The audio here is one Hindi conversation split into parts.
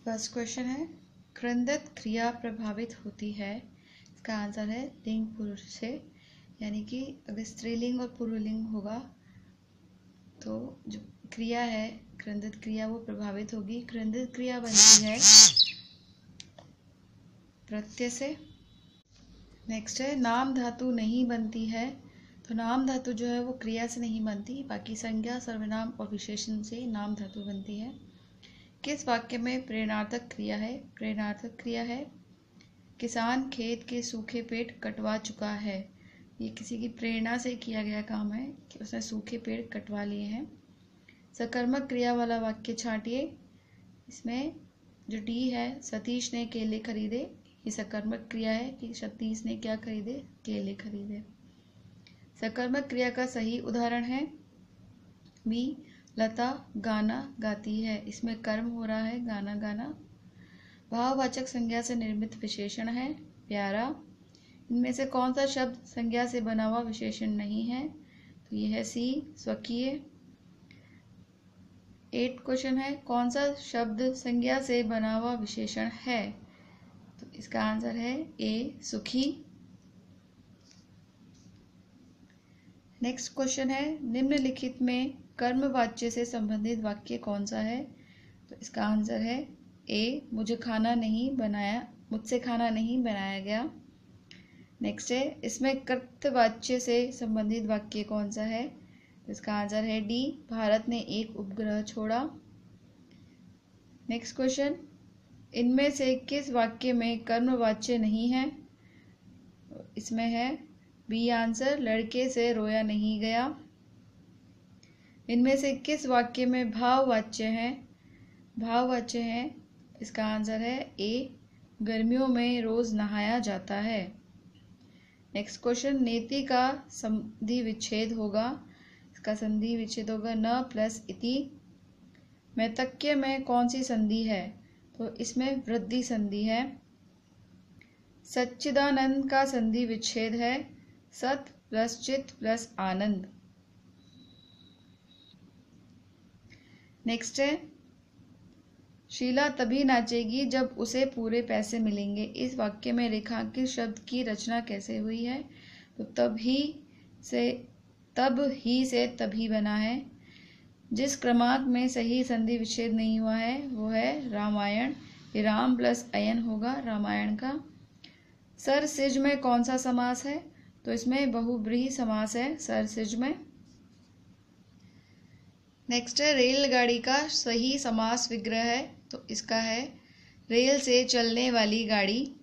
फर्स्ट क्वेश्चन है, कृंदत क्रिया प्रभावित होती है। इसका आंसर है लिंग पुरुष से, यानी कि अगर स्त्रीलिंग और पुल्लिंग होगा तो जो क्रिया है कृंदत क्रिया वो प्रभावित होगी। कृंदत क्रिया बनती है प्रत्यय से। नेक्स्ट है, नाम धातु नहीं बनती है। तो नाम धातु जो है वो क्रिया से नहीं बनती, बाकी संज्ञा, सर्वनाम और विशेषण से नाम धातु बनती है। किस वाक्य में प्रेरणार्थक क्रिया है? प्रेरणार्थक क्रिया है, किसान खेत के सूखे पेड़ कटवा चुका है। ये किसी की प्रेरणा से किया गया काम है कि उसने सूखे पेड़ कटवा लिए हैं। सकर्मक क्रिया वाला वाक्य छांटिए। इसमें जो डी है, सतीश ने केले खरीदे, ये सकर्मक क्रिया है कि सतीश ने क्या खरीदे? केले खरीदे। सकर्मक क्रिया का सही उदाहरण है बी, लता गाना गाती है। इसमें कर्म हो रहा है गाना गाना। भाववाचक संज्ञा से निर्मित विशेषण है प्यारा। इनमें से कौन सा शब्द संज्ञा से बना हुआ विशेषण नहीं है? तो यह है सी, स्वकीय। 8 क्वेश्चन है, कौन सा शब्द संज्ञा से बना हुआ विशेषण है? तो इसका आंसर है ए, सुखी। नेक्स्ट क्वेश्चन है, निम्नलिखित में कर्मवाच्य से संबंधित वाक्य कौन सा है? तो इसका आंसर है ए, मुझसे खाना नहीं बनाया गया। नेक्स्ट है, इसमें कर्तवाच्य से संबंधित वाक्य कौन सा है? तो इसका आंसर है डी, भारत ने एक उपग्रह छोड़ा। नेक्स्ट क्वेश्चन, इनमें से किस वाक्य में कर्मवाच्य नहीं है? इसमें है बी आंसर, लड़के से रोया नहीं गया। इनमें से किस वाक्य में भाववाच्य है? भाववाच्य है, इसका आंसर है ए, गर्मियों में रोज नहाया जाता है। नेक्स्ट क्वेश्चन, नेति का संधि विच्छेद होगा। इसका संधि विच्छेद होगा न प्लस इति। मैतक्य में कौन सी संधि है? तो इसमें वृद्धि संधि है। सच्चिदानंद का संधि विच्छेद है सत प्लस चित प्लस आनंद। नेक्स्ट है, शीला तभी नाचेगी जब उसे पूरे पैसे मिलेंगे। इस वाक्य में रेखांकित शब्द की रचना कैसे हुई है? तो तब ही से तभी बना है। जिस क्रमांक में सही संधि विच्छेद नहीं हुआ है वो है रामायण। ये राम प्लस अयन होगा रामायण का। सर सिज में कौन सा समास है? तो इसमें बहुब्रीहि समास है सर सिज में। नेक्स्ट है, रेलगाड़ी का सही समास विग्रह है। तो इसका है रेल से चलने वाली गाड़ी।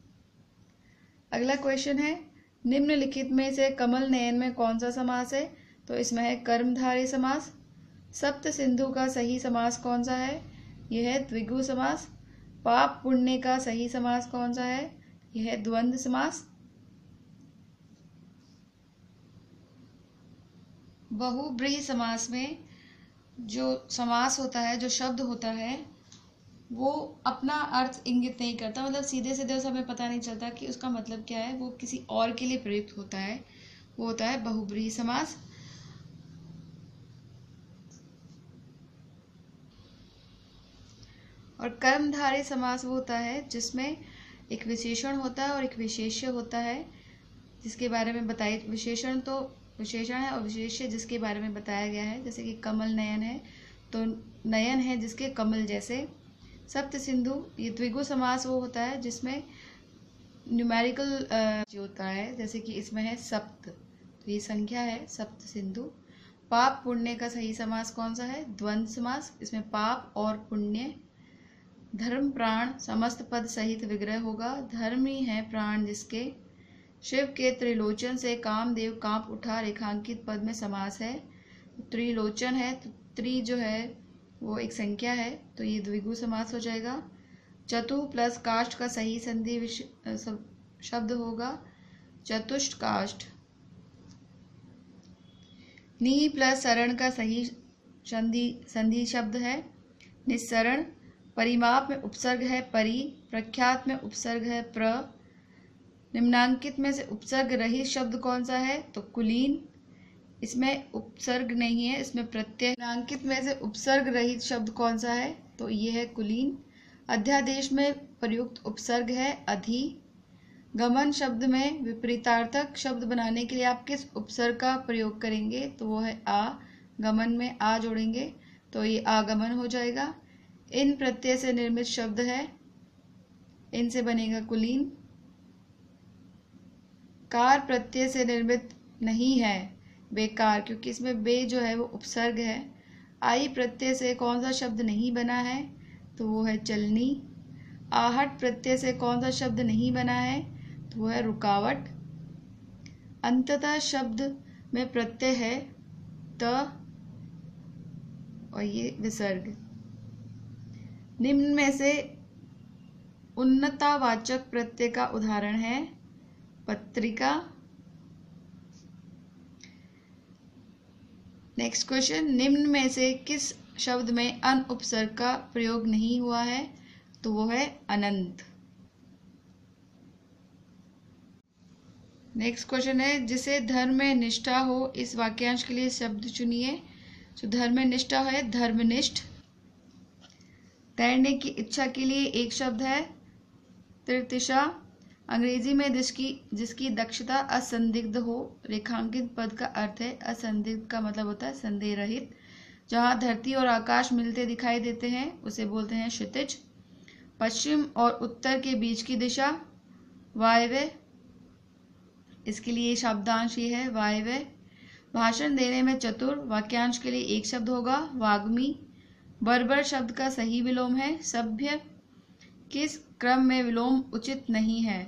अगला क्वेश्चन है, निम्नलिखित में से कमल नयन में कौन सा समास है? तो इसमें है कर्मधारय समास। सप्त सिंधु का सही समास कौन सा है? यह है द्विगु समास। पाप पुण्य का सही समास कौन सा है? यह है द्वंद्व समास। बहुब्रीहि समास में जो समास होता है, जो शब्द होता है, वो अपना अर्थ इंगित नहीं करता, मतलब सीधे सीधे उसे हमें पता नहीं चलता कि उसका मतलब क्या है, वो किसी और के लिए प्रयुक्त होता है, वो होता है बहुब्रीहि समास। और कर्मधारय समास वो होता है जिसमें एक विशेषण होता है और एक विशेष्य होता है, जिसके बारे में बताइए। विशेषण तो विशेषण है और विशेष्य जिसके बारे में बताया गया है। जैसे कि कमल नयन है तो नयन है जिसके कमल जैसे। सप्त सिंधु, ये द्विगु समास वो होता है जिसमें न्यूमेरिकल होता है, जैसे कि इसमें है सप्त, तो ये संख्या है सप्त सिंधु। पाप पुण्य का सही समास कौन सा है? द्वंद्व समास। इसमें पाप और पुण्य। धर्म प्राण समस्त पद सहित विग्रह होगा। धर्म ही है प्राण जिसके। शिव के त्रिलोचन से कामदेव कांप उठा, रेखांकित पद में समास है। त्रिलोचन है तो त्रि जो है वो एक संख्या है, तो ये द्विगु समास हो जाएगा। चतु प्लस काष्ठ का सही संधि शब्द होगा चतुष्ट काष्ठ। नी प्लस सरण का सही संधि शब्द है निस्सरण। परिमाप में उपसर्ग है परि, प्रख्यात में उपसर्ग है प्र। निम्नांकित में से उपसर्ग रहित शब्द कौन सा है? तो कुलीन। इसमें उपसर्ग नहीं है, इसमें प्रत्यय। निम्नांकित में से उपसर्ग रहित शब्द कौन सा है? तो ये है कुलीन। अध्यादेश में प्रयुक्त उपसर्ग है अधि। गमन शब्द में विपरीतार्थक शब्द बनाने के लिए आप किस उपसर्ग का प्रयोग करेंगे? तो वो है आ। गमन में आ जोड़ेंगे तो ये आगमन हो जाएगा। इन प्रत्यय से निर्मित शब्द है, इनसे बनेगा कुलीन। कार प्रत्यय से निर्मित नहीं है, बेकार, क्योंकि इसमें बे जो है वो उपसर्ग है। आई प्रत्यय से कौन सा शब्द नहीं बना है? तो वो है चलनी। आहट प्रत्यय से कौन सा शब्द नहीं बना है? तो वो है रुकावट। अंततः शब्द में प्रत्यय है त और ये विसर्ग। निम्न में से उन्नतावाचक प्रत्यय का उदाहरण है पत्रिका। नेक्स्ट क्वेश्चन, निम्न में से किस शब्द में अन उपसर्ग का प्रयोग नहीं हुआ है? तो वो है अनंत। नेक्स्ट क्वेश्चन है, जिसे धर्म में निष्ठा हो, इस वाक्यांश के लिए शब्द चुनिए। जो धर्म में निष्ठा है धर्मनिष्ठ। तैरने की इच्छा के लिए एक शब्द है तृतिशा। अंग्रेजी में जिसकी दक्षता असंदिग्ध हो, रेखांकित पद का अर्थ है असंदिग्ध का मतलब होता है संदेह रहित। जहाँ धरती और आकाश मिलते दिखाई देते हैं उसे बोलते हैं क्षितिज। पश्चिम और उत्तर के बीच की दिशा वायव्य, इसके लिए शब्दांश ये है वायव्य। भाषण देने में चतुर, वाक्यांश के लिए एक शब्द होगा वाग्मी। बर्बर शब्द का सही विलोम है सभ्य। किस क्रम में विलोम उचित नहीं है?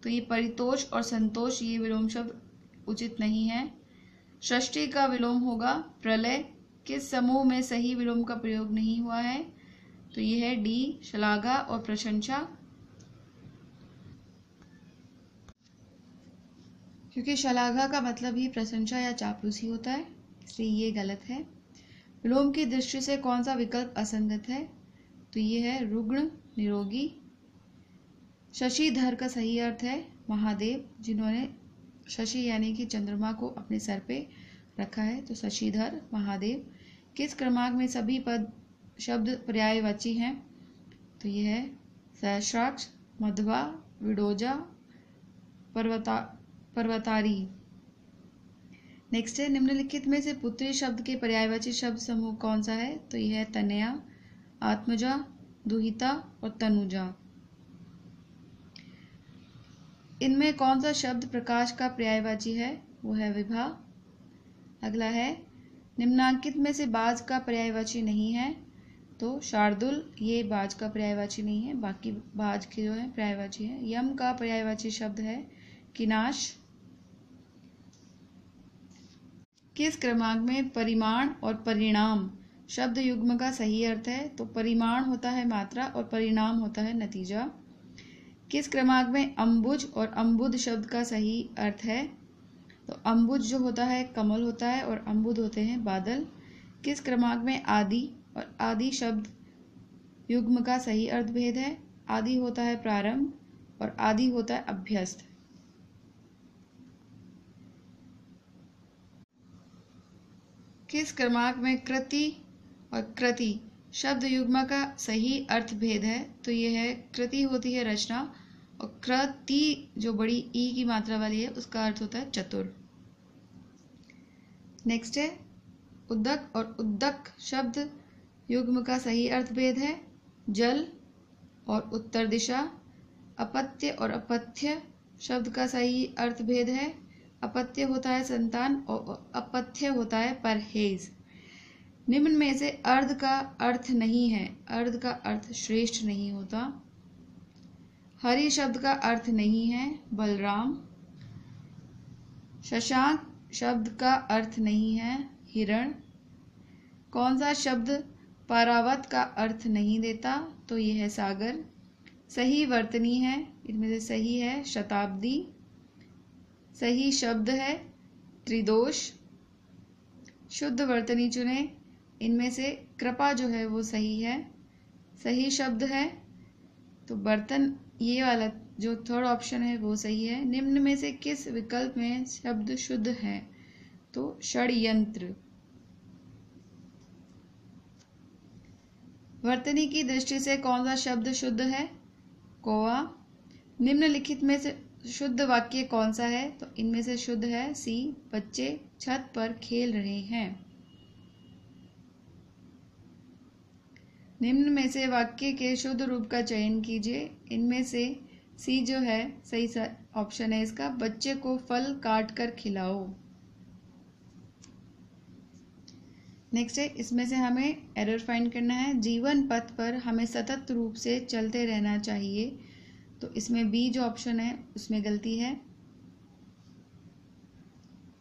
तो ये परितोष और संतोष, ये विलोम शब्द उचित नहीं है। षष्ठी का विलोम होगा प्रलय। किस समूह में सही विलोम का प्रयोग नहीं हुआ है? तो ये है डी श्लाघा और प्रशंसा। क्योंकि श्लाघा का मतलब ही प्रशंसा या चापलूसी होता है, इसलिए ये गलत है। विलोम की दृष्टि से कौन सा विकल्प असंगत है? तो ये है रुग्ण निरोगी। शशिधर का सही अर्थ है महादेव, जिन्होंने शशि यानी कि चंद्रमा को अपने सर पे रखा है, तो शशिधर महादेव। किस क्रमांक में सभी पद शब्द पर्यायवाची हैं? तो ये है सहस्राक्ष, मध्वा, विडोजा, पर्वतारी। नेक्स्ट है, निम्नलिखित में से पुत्री शब्द के पर्यायवाची शब्द समूह कौन सा है? तो यह है तनया, आत्मजा, दुहिता और तनुजा। इनमें कौन सा शब्द प्रकाश का पर्यायवाची है? वो है विभा। अगला है, निम्नांकित में से बाज का पर्यायवाची नहीं है? तो शार्दुल, ये बाज का पर्यायवाची नहीं है, बाकी बाज के जो है पर्यायवाची है। यम का पर्यायवाची शब्द है किनाश। किस क्रमांक में परिमाण और परिणाम शब्द युग्म का सही अर्थ है? तो परिमाण होता है मात्रा और परिणाम होता है नतीजा। किस क्रमांक में अम्बुज और अम्बुद शब्द का सही अर्थ है? तो अम्बुज जो होता है कमल होता है और अम्बुद होते हैं बादल। किस क्रमांक में आदि और आदि शब्द युग्म का सही अर्थ भेद है? आदि होता है प्रारंभ और आदि होता है अभ्यस्त। किस क्रमांक में कृति और कृति शब्द युग्म का सही अर्थ भेद है? तो यह है कृति होती है रचना और कृति जो बड़ी ई की मात्रा वाली है उसका अर्थ होता है चतुर। नेक्स्ट है, उद्दक और उद्दक शब्द युग्म का सही अर्थ भेद है जल और उत्तर दिशा। अपत्य और अपथ्य शब्द का सही अर्थ भेद है, अपत्य होता है संतान और अपथ्य होता है परहेज। निम्न में से अर्ध का अर्थ नहीं है, अर्ध का अर्थ श्रेष्ठ नहीं होता। हरि शब्द का अर्थ नहीं है बलराम। शशांक शब्द का अर्थ नहीं है हिरण। कौन सा शब्द पारावत का अर्थ नहीं देता? तो यह है सागर। सही वर्तनी है, इनमें से सही है शताब्दी। सही शब्द है त्रिदोष। शुद्ध वर्तनी चुने, इनमें से कृपा जो है वो सही है। सही शब्द है तो बर्तन, ये वाला जो थर्ड ऑप्शन है वो सही है। निम्न में से किस विकल्प में शब्द शुद्ध है? तो षड्यंत्र। वर्तनी की दृष्टि से कौन सा शब्द शुद्ध है? कोआ। निम्नलिखित में से शुद्ध वाक्य कौन सा है? तो इनमें से शुद्ध है सी, बच्चे छत पर खेल रहे हैं। निम्न में से वाक्य के शुद्ध रूप का चयन कीजिए। इनमें से सी जो है सही ऑप्शन है इसका, बच्चे को फल काट कर खिलाओ। नेक्स्ट है, इसमें से हमें एरर फाइंड करना है। जीवन पथ पर हमें सतत रूप से चलते रहना चाहिए, तो इसमें बी जो ऑप्शन है उसमें गलती है।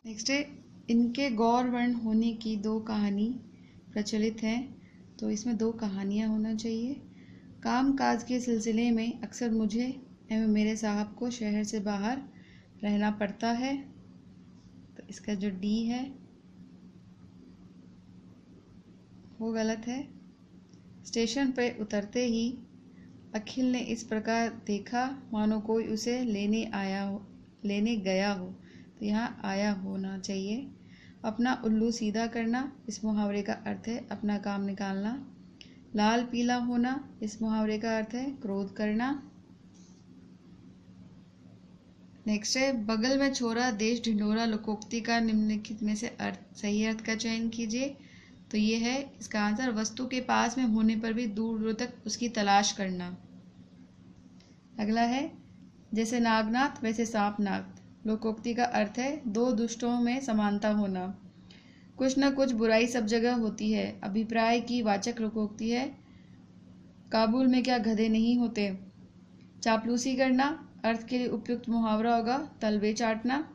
नेक्स्ट है, इनके गौर वर्ण होने की दो कहानी प्रचलित है, तो इसमें दो कहानियां होना चाहिए। काम काज के सिलसिले में अक्सर मुझे एवं मेरे साहब को शहर से बाहर रहना पड़ता है, तो इसका जो डी है वो गलत है। स्टेशन पर उतरते ही अखिल ने इस प्रकार देखा मानो कोई उसे लेने गया हो, तो यहाँ आया होना चाहिए। अपना उल्लू सीधा करना, इस मुहावरे का अर्थ है अपना काम निकालना। लाल पीला होना, इस मुहावरे का अर्थ है क्रोध करना। नेक्स्ट है, बगल में छोरा देश ढिंढोरा लोकोक्ति का निम्नलिखित में से सही अर्थ का चयन कीजिए। तो ये है इसका आंसर, वस्तु के पास में होने पर भी दूर दूर तक उसकी तलाश करना। अगला है, जैसे नागनाथ वैसे सांपनाथ, लोकोक्ति का अर्थ है दो दुष्टों में समानता होना। कुछ न कुछ बुराई सब जगह होती है, अभिप्राय की वाचक लोकोक्ति है। काबुल में क्या गधे नहीं होते। चापलूसी करना, अर्थ के लिए उपयुक्त मुहावरा होगा तलवे चाटना।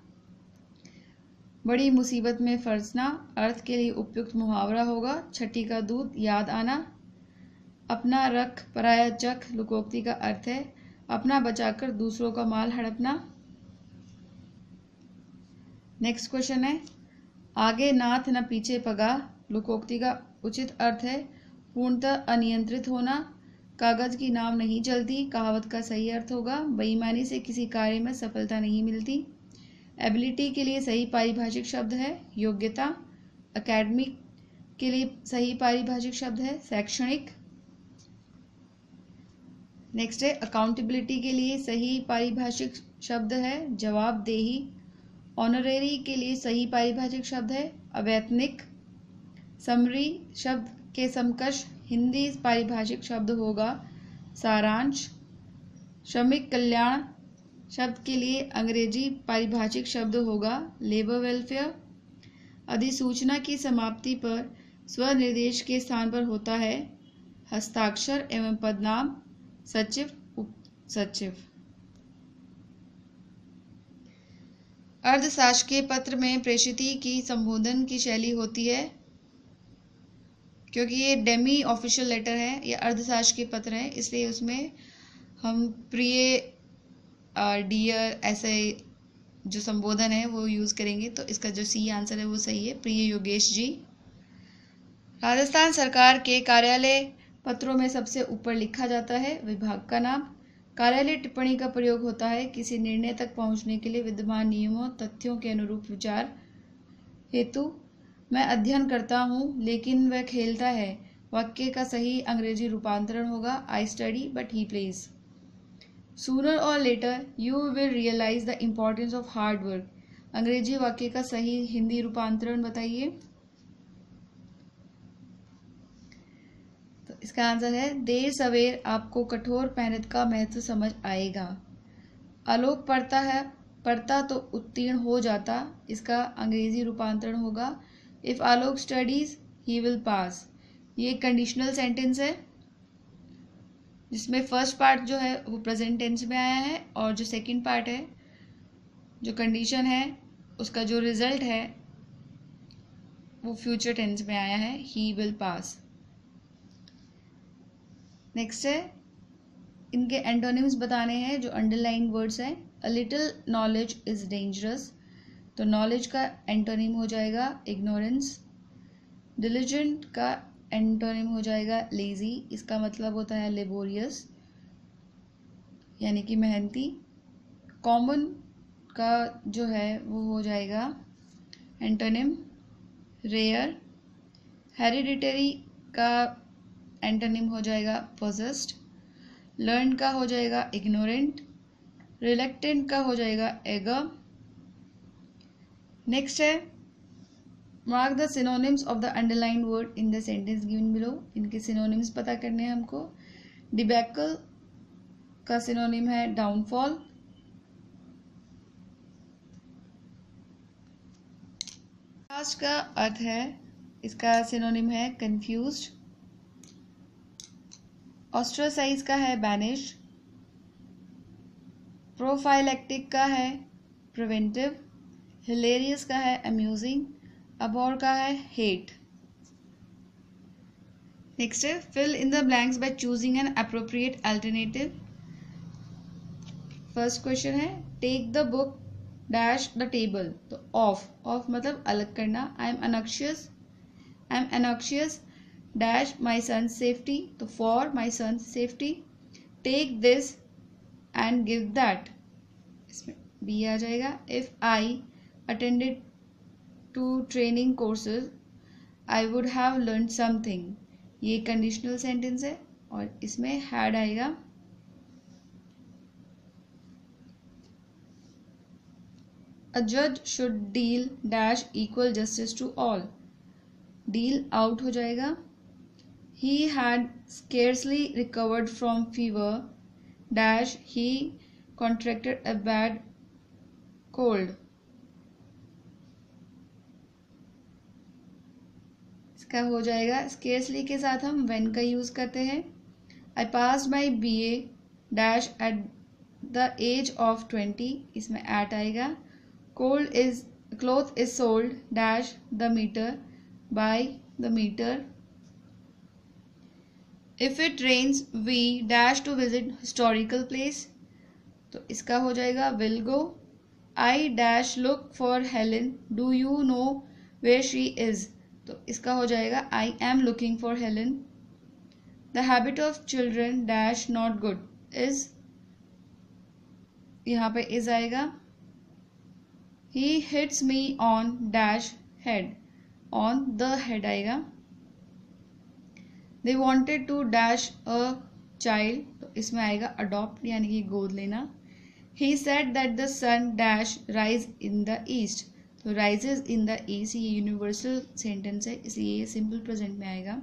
बड़ी मुसीबत में फंसना, अर्थ के लिए उपयुक्त मुहावरा होगा छठी का दूध याद आना। अपना रख पराया चख, लोकोक्ति का अर्थ है अपना बचाकर दूसरों का माल हड़पना। नेक्स्ट क्वेश्चन है, आगे नाथ न पीछे पगा, लोकोक्ति का उचित अर्थ है पूर्णतः अनियंत्रित होना। कागज की नाव नहीं चलती, कहावत का सही अर्थ होगा बेईमानी से किसी कार्य में सफलता नहीं मिलती। एबिलिटी के लिए सही पारिभाषिक शब्द है योग्यता। एकेडमिक के लिए सही पारिभाषिक शब्द है शैक्षणिक। नेक्स्ट है, अकाउंटेबिलिटी के लिए सही पारिभाषिक शब्द है जवाबदेही। ऑनरेरी के लिए सही पारिभाषिक शब्द है अवैतनिक। समरी शब्द के समकक्ष हिंदी पारिभाषिक शब्द होगा सारांश। श्रमिक कल्याण शब्द के लिए अंग्रेजी पारिभाषिक शब्द होगा लेबर वेलफेयर। अधिसूचना की समाप्ति पर स्वनिर्देश के स्थान पर होता है हस्ताक्षर एवं पदनाम सचिव उप सचिव। अर्धशासकीय पत्र में प्रेषिती की संबोधन की शैली होती है, क्योंकि ये डेमी ऑफिशियल लेटर है, ये अर्धशासकीय पत्र है, इसलिए उसमें हम प्रिय डियर ऐसे जो संबोधन है वो यूज़ करेंगे। तो इसका जो सी आंसर है वो सही है, प्रिय योगेश जी। राजस्थान सरकार के कार्यालय पत्रों में सबसे ऊपर लिखा जाता है विभाग का नाम। कार्यालय टिप्पणी का प्रयोग होता है किसी निर्णय तक पहुंचने के लिए विद्यमान नियमों तथ्यों के अनुरूप विचार हेतु। मैं अध्ययन करता हूँ लेकिन वह खेलता है, वाक्य का सही अंग्रेजी रूपांतरण होगा I study but he plays. Sooner or later you will realize the importance of hard work, अंग्रेजी वाक्य का सही हिंदी रूपांतरण बताइए। तो इसका आंसर है देर सवेर आपको कठोर मेहनत का महत्व समझ आएगा। आलोक पढ़ता तो उत्तीर्ण हो जाता, इसका अंग्रेजी रूपांतरण होगा if Alok studies he will pass. ये कंडीशनल सेंटेंस है जिसमें फर्स्ट पार्ट जो है वो प्रेजेंट टेंस में आया है और जो सेकंड पार्ट है जो कंडीशन है उसका जो रिजल्ट है वो फ्यूचर टेंस में आया है ही विल पास। नेक्स्ट है, इनके एंटोनिम्स बताने हैं जो अंडरलाइन वर्ड्स हैं। A little knowledge is dangerous, तो नॉलेज का एंटोनिम हो जाएगा इग्नोरेंस। डिलिजेंट का एंटोनिम हो जाएगा लेजी, इसका मतलब होता है लेबोरियस यानी कि मेहनती। कॉमन का जो है वो हो जाएगा एंटोनिम रेयर। हेरिडिटरी का एंटोनिम हो जाएगा possessed, लर्न का हो जाएगा ignorant, रिलेक्टेंट का हो जाएगा eager। नेक्स्ट है mark the synonyms of the underline word in the sentence given below. इनके सिनोनिम्स पता करने हैं हमको। डिबैकल का सिनोनिम है डाउनफॉल, लास्ट का अर्थ है, इसका सिनोनिम है कंफ्यूज्ड। ऑस्ट्रोसाइज का है बैनिश, प्रोफाइलेक्टिक का है प्रिवेंटिव, हिलेरियस का है अम्यूजिंग, अबॉर का है हेट। नेक्स्ट है fill in the blanks by choosing an appropriate alternative. First question है take the book dash the table, तो ऑफ मतलब अलग करना। I am anxious dash my son safety, तो for my son safety. Take this and give that, इसमें बी आ जाएगा। If I attended to training courses I would have learn something, ये कंडीशनल सेंटेंस है और इसमें हैड आएगा। A judge should deal dash equal justice to all, deal out हो जाएगा। He had scarcely recovered from fever dash he contracted a bad cold, इसका हो जाएगा scarcely के साथ हम when का यूज करते हैं। I passed my BA dash at the age of 20, इसमें at आएगा। Cloth is sold dash the meter by the meter. If it rains we dash to visit historical place, तो इसका हो जाएगा will go। I dash look for Helen, do you know where she is, तो इसका हो जाएगा I am looking for Helen। The habit of children dash not good is, यहाँ पे is आएगा। He hits me on dash head, on the head आएगा। They wanted to dash a child, तो इसमें आएगा adopt यानी कि गोद लेना। He said that the sun dash rise in the east, तो rises in the east ये यूनिवर्सल सेंटेंस है इसलिए ये सिंपल प्रेजेंट में आएगा।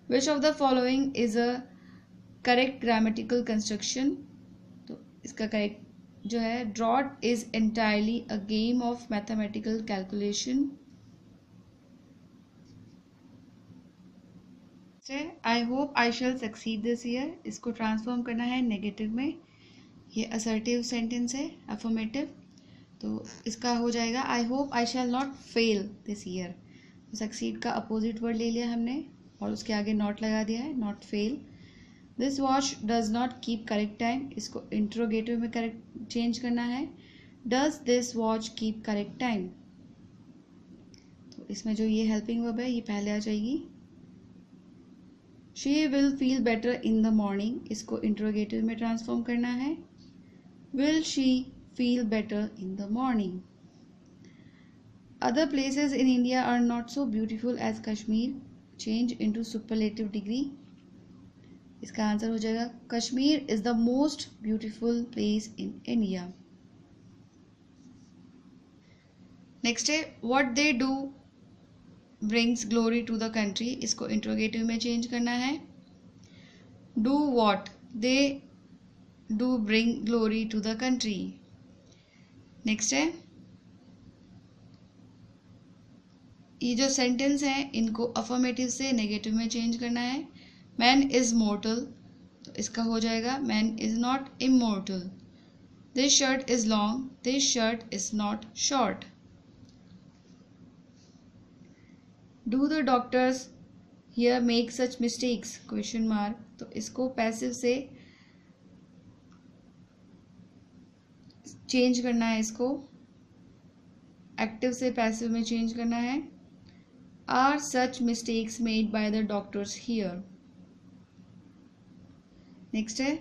Which of the following is a correct grammatical construction, तो इसका करेक्ट जो है draught is entirely a game of mathematical calculation. I hope I shall succeed this year, इसको ट्रांसफॉर्म करना है नेगेटिव में। ये असर्टिव सेंटेंस है अफर्मेटिव, तो इसका हो जाएगा आई hope I shall not fail this year. Succeed का अपोजिट वर्ड ले लिया हमने और उसके आगे नॉट लगा दिया है, not fail. This watch does not keep correct time, इसको इंट्रोगेटिव में करेक्ट चेंज करना है। Does this watch keep correct time, तो इसमें जो ये हेल्पिंग वर्ब है ये पहले आ जाएगी। She will feel better in the morning, इसको इंट्रोगेटिव में ट्रांसफॉर्म करना है। Will she feel better in the morning. Other places in India are not so beautiful as Kashmir, change into superlative degree, इसका आंसर हो जाएगा Kashmir is the most beautiful place in India. Next है what they do brings glory to the country, इसको इंट्रोगेटिव में चेंज करना है। Do what they do bring glory to the country. Next है ये जो सेंटेंस है इनको अफर्मेटिव से नेगेटिव में चेंज करना है। मैन इज मोर्टल, तो इसका हो जाएगा man is not immortal. This shirt is long, this shirt is not short. Do the doctors here make such mistakes question mark, तो इसको पैसिव से चेंज करना है, इसको एक्टिव से पैसिव में चेंज करना है। Are such mistakes made by the doctors here. Next है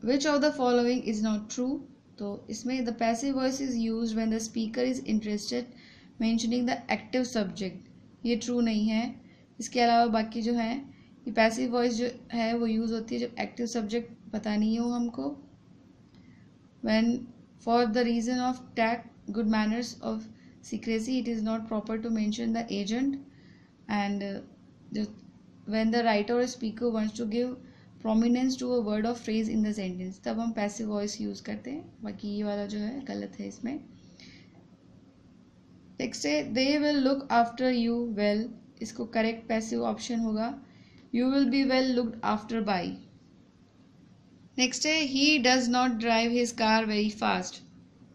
which of the following is not true, तो इसमें the passive voice is used when the speaker is interested mentioning the active subject, ये ट्रू नहीं है। इसके अलावा बाकी जो है ये पैसिव वॉइस जो है वो यूज़ होती है जब एक्टिव सब्जेक्ट पता नहीं हो हमको. When for the reason of tact good manners of secrecy it is not proper to mention the agent and when the writer और speaker wants to give prominence to a word of phrase in the sentence, तब हम पैसिव वॉइस यूज़ करते हैं. बाकी ये वाला जो है गलत है इसमें. नेक्स्ट है they will look after you well. इसको करेक्ट पैसिव ऑप्शन होगा you will be well looked after by. Next है he does not drive his car very fast.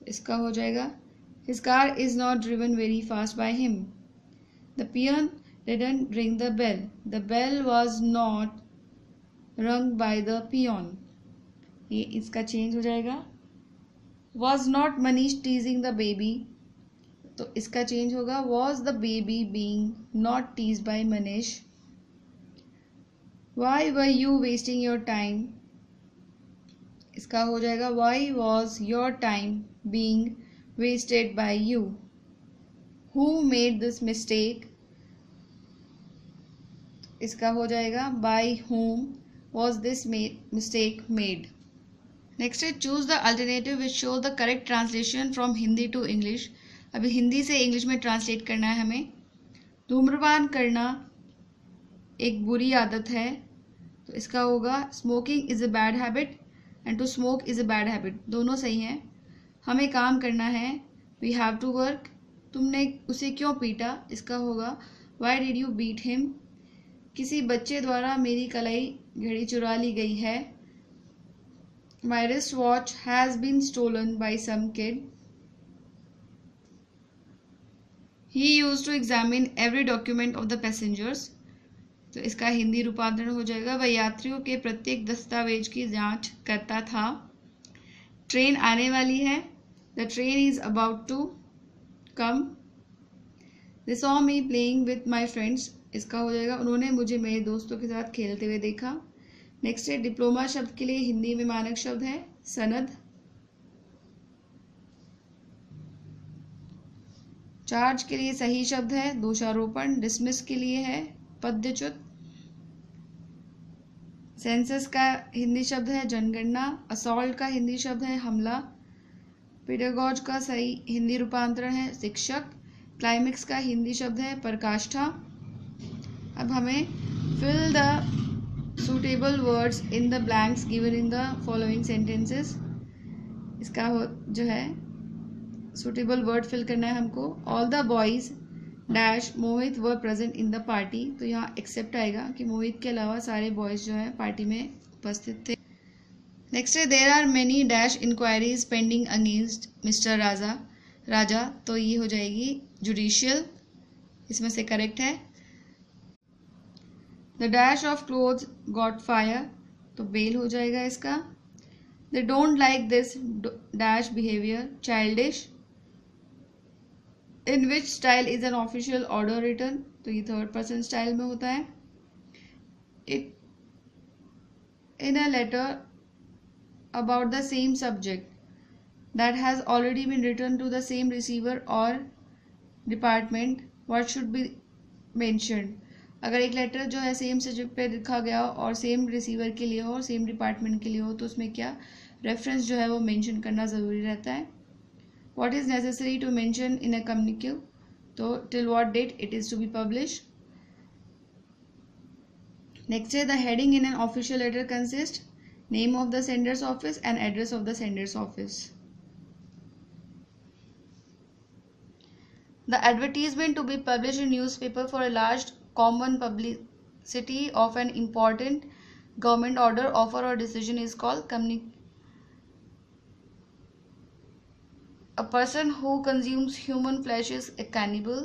इसका हो जाएगा his car is not driven very fast by him. The peon didn't ring the bell. The bell was not rung by the peon. ये इसका चेंज हो जाएगा was not Manish teasing the baby. तो इसका चेंज होगा was the baby being not tease by Manish. Why were you wasting your time. इसका हो जाएगा why was your time being wasted by you. Who made this mistake. इसका हो जाएगा by whom was this mistake made. Next है choose the alternative which show the correct translation from Hindi to English. अभी हिंदी से इंग्लिश में ट्रांसलेट करना है हमें. धूम्रपान करना एक बुरी आदत है, तो इसका होगा smoking is a bad habit and to smoke is a bad habit. दोनों सही हैं. हमें काम करना है वी हैव टू वर्क. तुमने उसे क्यों पीटा. इसका होगा why did you beat him. किसी बच्चे द्वारा मेरी कलाई घड़ी चुरा ली गई है. My wrist watch has been stolen by some kid. He used to examine every document of the passengers. तो इसका हिंदी रूपांतरण हो जाएगा वह यात्रियों के प्रत्येक दस्तावेज की जांच करता था. ट्रेन आने वाली है. The train is about to come. They saw me playing with my friends. इसका हो जाएगा उन्होंने मुझे मेरे दोस्तों के साथ खेलते हुए देखा. नेक्स्ट है डिप्लोमा शब्द के लिए हिंदी में मानक शब्द है सनद. चार्ज के लिए सही शब्द है दोषारोपण. डिसमिस के लिए है पद्यच्युत. सेंसस का हिंदी शब्द है जनगणना. असॉल्ट का हिंदी शब्द है हमला. पेडागॉज का सही हिंदी रूपांतरण है शिक्षक. क्लाइमेक्स का हिंदी शब्द है पराकाष्ठा. अब हमें fill the suitable words in the blanks given in the following sentences. इसका जो है सुटेबल वर्ड फिल करना है हमको. All the boys dash Mohit were present in the party. तो यहाँ एक्सेप्ट आएगा कि मोहित के अलावा सारे बॉयज जो है पार्टी में उपस्थित थे. नेक्स्ट है there are many dash inquiries pending against mister Raja. तो ये हो जाएगी जुडिशियल. इसमें से करेक्ट है. The dash of clothes got fire. तो बेल हो जाएगा इसका. They don't like this dash behaviour childish. In which style is an official order return. तो ये थर्ड पर्सन स्टाइल में होता है. It in a letter about the same subject that has already been return to the same receiver और department what should be mentioned. अगर एक लेटर जो है सेम सब्जेक्ट पे लिखा गया हो और सेम रिसीवर के लिए हो और सेम डिपार्टमेंट के लिए हो तो उसमें क्या रेफरेंस जो है वो मेंशन करना ज़रूरी रहता है. What is necessary to mention in a communique? तो till what date it is to be published. Next है the heading in an official letter consists name of the sender's office and address of the sender's office. The advertisement to be published in newspaper for a large common publicity of an important government order, offer or decision is called communique. A person who consumes human flesh is a cannibal.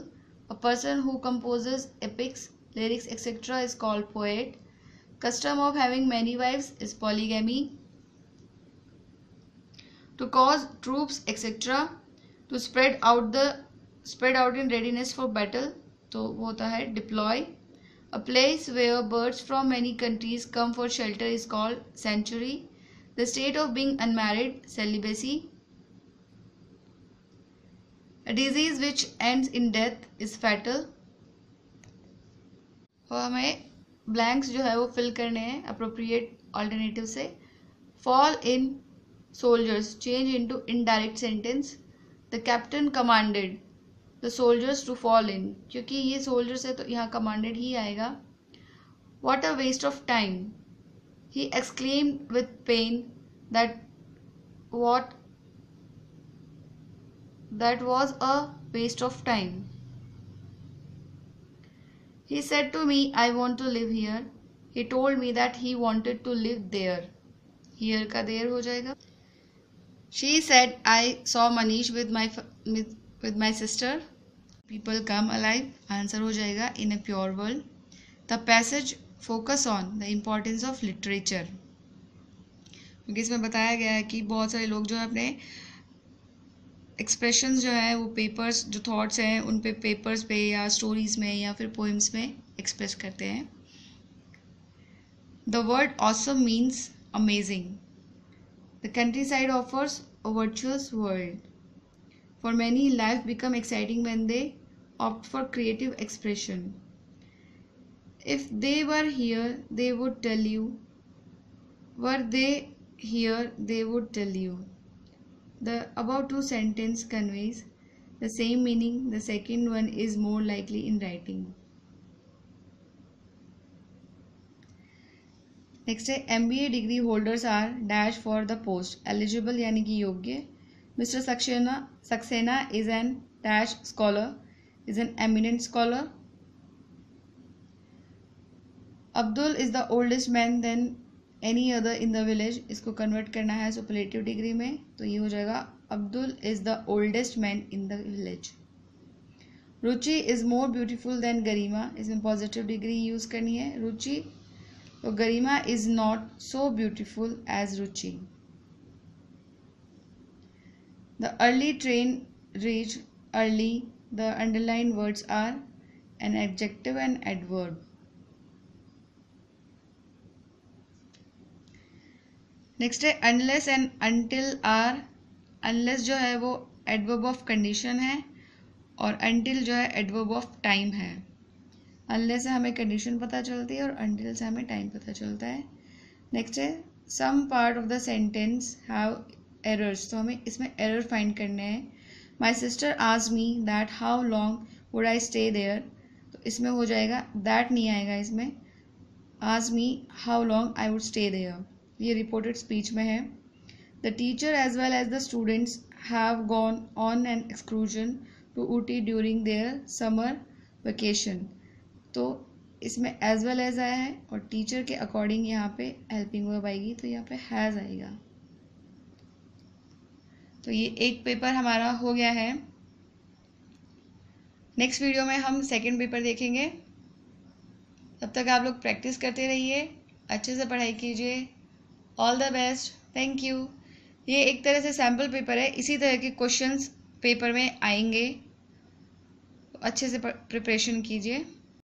A person who composes epics, lyrics, etc. is called poet. Custom of having many wives is polygamy. To cause troops, etc. To spread out in readiness for battle. तो वो होता है deploy. A place where birds from many countries come for shelter is called sanctuary. The state of being unmarried, celibacy. A disease which ends in death is fatal. और हमें ब्लैंक्स जो है वो फिल करने हैं अप्रोप्रिएट ऑल्टरनेटिव से। Fall in soldiers change into indirect sentence, the captain commanded the soldiers to fall in, क्योंकि ये सोल्जर्स है तो यहाँ कमांडेड ही आएगा। What a waste of time, he exclaimed with pain that was a waste of time. He said to me, I want to live here. He told me that he wanted to live there. Here का there हो जाएगा। She said, I saw Manish with my sister. People come alive. Answer हो जाएगा in a pure world. The passage focus on the importance of literature. क्योंकि इसमें बताया गया है कि बहुत सारे लोग जो है अपने एक्सप्रेशंस जो है वो पेपर्स, जो थॉट्स हैं उन पे पेपर्स पे या स्टोरीज में या फिर पोइम्स में एक्सप्रेस करते हैं। The word awesome means amazing. The countryside offers a virtuous world. For many life become exciting when they opt for creative expression. If they were here they would tell you, were they here they would tell you. The above two sentence conveys the same meaning. The second one is more likely in writing. Next है MBA degree holders are dash for the post eligible यानी कि योग्य। Mr. Saxena is an dash scholar, is an eminent scholar. Abdul is the oldest man than any other in the village. इसको कन्वर्ट करना है सुपरलेटिव डिग्री में, तो ये हो जाएगा Abdul is the oldest man in the village. Ruchi is more beautiful than Garima. इसमें पॉजिटिव डिग्री यूज़ करनी है रुचि, तो Garima is not so beautiful as Ruchi. The early train reach early. The underline words are an adjective and adverb. Next है unless and until are. Unless जो है वो एडवर्ब ऑफ कंडीशन है और अनटिल जो है एडवर्ब ऑफ टाइम है। अनलेस से हमें कंडीशन पता चलती है और अनटिल से हमें टाइम पता चलता है। नेक्स्ट है some part of the sentence have errors, तो हमें इसमें एरर फाइंड करने हैं। My sister asked me that how long would I stay there, तो इसमें हो जाएगा दैट नहीं आएगा, इसमें asked me how long I would stay there. ये रिपोर्टेड स्पीच में है। The teacher as well as the students have gone on an excursion to Ooty during their summer vacation, तो इसमें एज वेल एज आया है और टीचर के अकॉर्डिंग यहाँ पे हेल्पिंग वर्ब आएगी, तो यहाँ पे हैज़ आएगा। तो ये एक पेपर हमारा हो गया है। नेक्स्ट वीडियो में हम सेकंड पेपर देखेंगे। तब तक आप लोग प्रैक्टिस करते रहिए, अच्छे से पढ़ाई कीजिए। All the best, thank you. ये एक तरह से सैम्पल पेपर है, इसी तरह के क्वेश्चंस पेपर में आएंगे, अच्छे से प्रिपरेशन कीजिए।